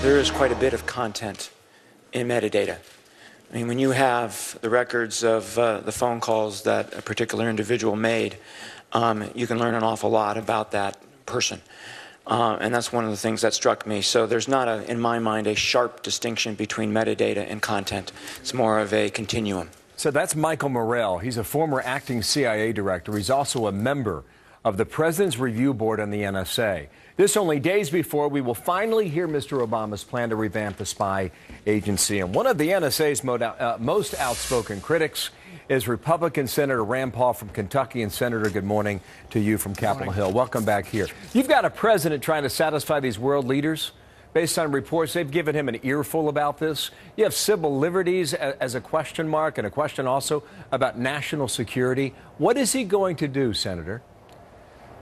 There is quite a bit of content in metadata. I mean, when you have the records of the phone calls that a particular individual made, you can learn an awful lot about that person. And that's one of the things that struck me. So there's not, in my mind, a sharp distinction between metadata and content. It's more of a continuum. So that's Michael Morrell. He's a former acting CIA director. He's also a member of the President's Review Board on the NSA. This only days before we will finally hear Mr. Obama's plan to revamp the spy agency. And one of the NSA's most outspoken critics is Republican Senator Rand Paul from Kentucky. And Senator, good morning to you from Capitol Hill. Welcome back here. You've got a president trying to satisfy these world leaders. Based on reports, they've given him an earful about this. You have civil liberties as a question mark, and a question also about national security. What is he going to do, Senator?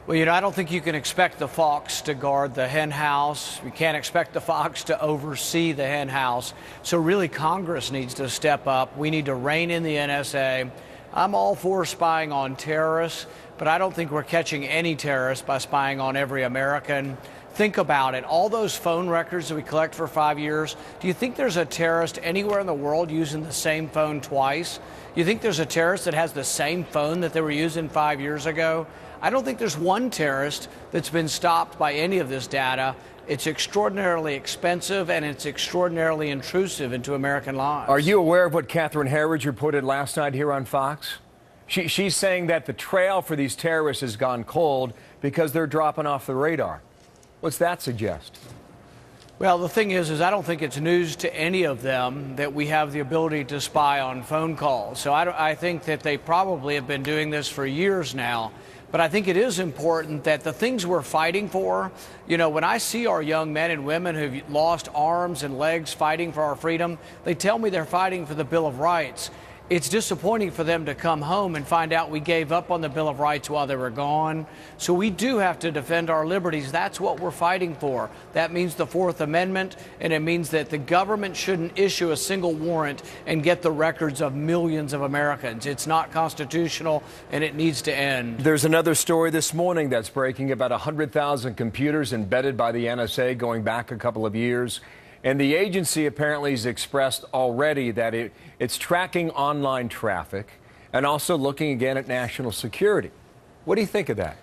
Well, you know, I don't think you can expect the fox to guard the hen house. You can't expect the fox to oversee the hen house. So really, Congress needs to step up. We need to rein in the NSA. I'm all for spying on terrorists, but I don't think we're catching any terrorists by spying on every American. Think about it. All those phone records that we collect for 5 years, do you think there's a terrorist anywhere in the world using the same phone twice? You think there's a terrorist that has the same phone that they were using 5 years ago? I don't think there's one terrorist that's been stopped by any of this data. It's extraordinarily expensive, and it's extraordinarily intrusive into American lives. Are you aware of what Catherine Herridge reported last night here on Fox? She's saying that the trail for these terrorists has gone cold because they're dropping off the radar. What's that suggest? Well, the thing is I don't think it's news to any of them that we have the ability to spy on phone calls. So I think that they probably have been doing this for years now. But I think it is important that the things we're fighting for, you know, when I see our young men and women who've lost arms and legs fighting for our freedom, they tell me they're fighting for the Bill of Rights. It's disappointing for them to come home and find out we gave up on the Bill of Rights while they were gone. So we do have to defend our liberties. That's what we're fighting for. That means the Fourth Amendment, and it means that the government shouldn't issue a single warrant and get the records of millions of Americans. It's not constitutional, and it needs to end. There's another story this morning that's breaking about 100,000 computers embedded by the NSA going back a couple of years. And the agency apparently has expressed already that it's tracking online traffic and also looking again at national security. What do you think of that?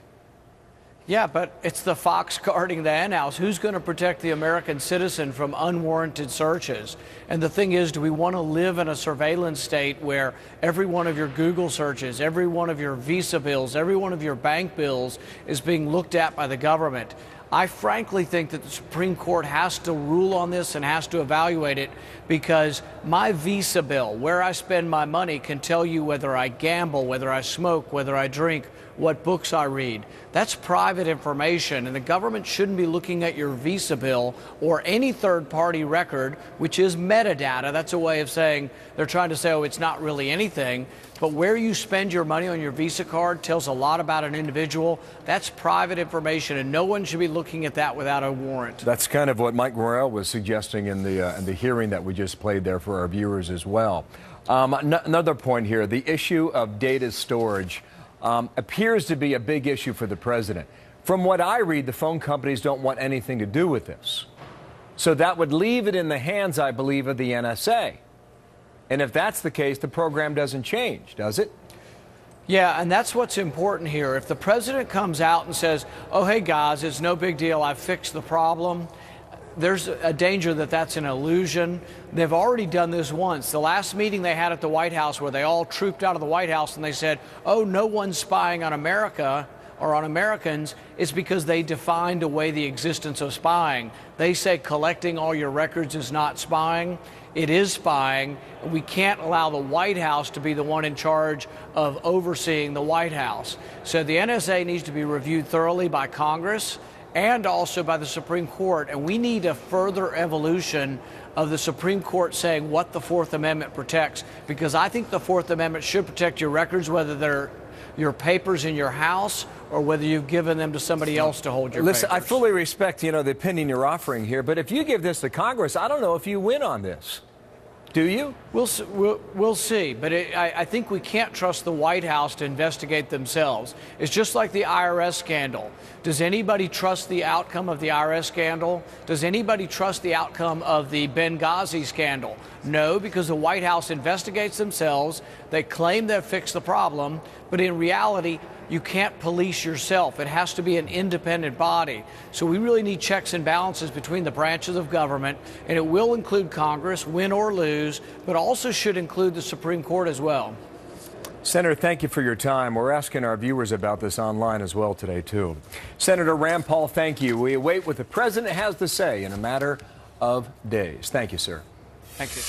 Yeah, but it's the fox guarding the hen house. Who's going to protect the American citizen from unwarranted searches? And the thing is, do we want to live in a surveillance state where every one of your Google searches, every one of your Visa bills, every one of your bank bills is being looked at by the government? I frankly think that the Supreme Court has to rule on this and has to evaluate it, because my Visa bill, where I spend my money, can tell you whether I gamble, whether I smoke, whether I drink, what books I read. That's private information, and the government shouldn't be looking at your Visa bill or any third-party record, which is metadata. That's a way of saying they're trying to say, oh, it's not really anything. But where you spend your money on your Visa card tells a lot about an individual. That's private information, and no one should be looking at that without a warrant. That's kind of what Mike Morrell was suggesting in the hearing that we just played there for our viewers as well. Another point here, the issue of data storage appears to be a big issue for the president. From what I read, the phone companies don't want anything to do with this. So that would leave it in the hands, I believe, of the NSA. And if that's the case, the program doesn't change, does it? Yeah, and that's what's important here. If the president comes out and says, oh, hey, guys, it's no big deal, I've fixed the problem, there's a danger that that's an illusion. They've already done this once. The last meeting they had at the White House, where they all trooped out of the White House and they said, oh, no one's spying on America or on Americans, is because they defined away the existence of spying. They say collecting all your records is not spying. It is spying. We can't allow the White House to be the one in charge of overseeing the White House. So the NSA needs to be reviewed thoroughly by Congress and also by the Supreme Court. And we need a further evolution of the Supreme Court saying what the Fourth Amendment protects, because I think the Fourth Amendment should protect your records, whether they're your papers in your house or whether you've given them to somebody else to hold your papers. Listen, I fully respect, the opinion you're offering here, but if you give this to Congress, I don't know if you win on this. Do you? We'll see. But I think we can't trust the White House to investigate themselves. It's just like the IRS scandal. Does anybody trust the outcome of the IRS scandal? Does anybody trust the outcome of the Benghazi scandal? No, because the White House investigates themselves. They claim they've fixed the problem, but in reality, you can't police yourself. It has to be an independent body. So we really need checks and balances between the branches of government, and it will include Congress, win or lose, but also should include the Supreme Court as well. Senator, thank you for your time. We're asking our viewers about this online as well today, too. Senator Rand Paul, thank you. We await what the president has to say in a matter of days. Thank you, sir. Thank you.